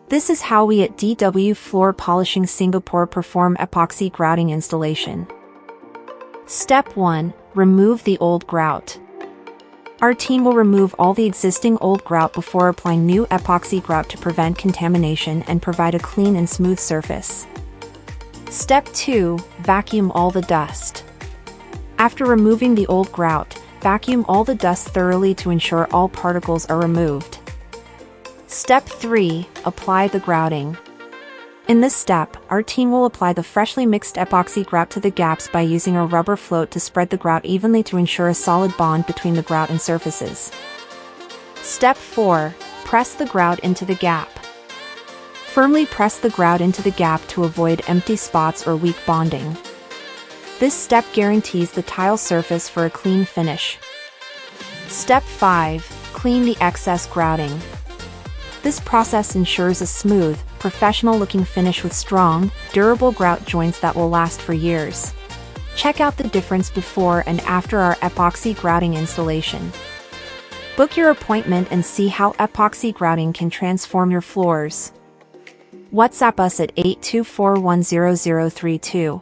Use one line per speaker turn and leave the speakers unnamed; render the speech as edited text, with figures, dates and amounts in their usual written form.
This is how we at DW Floor Polishing Singapore perform epoxy grouting installation. Step 1. Remove the old grout. Our team will remove all the existing old grout before applying new epoxy grout to prevent contamination and provide a clean and smooth surface. Step 2. Vacuum all the dust. After removing the old grout, vacuum all the dust thoroughly to ensure all particles are removed. Step 3. Apply the grouting. In this step, our team will apply the freshly mixed epoxy grout to the gaps by using a rubber float to spread the grout evenly to ensure a solid bond between the grout and surfaces. Step 4. Press the grout into the gap. Firmly press the grout into the gap to avoid empty spots or weak bonding. This step guarantees the tile surface for a clean finish. Step 5. Clean the excess grouting. This process ensures a smooth, professional-looking finish with strong, durable grout joints that will last for years. Check out the difference before and after our epoxy grouting installation. Book your appointment and see how epoxy grouting can transform your floors. WhatsApp us at 824100032.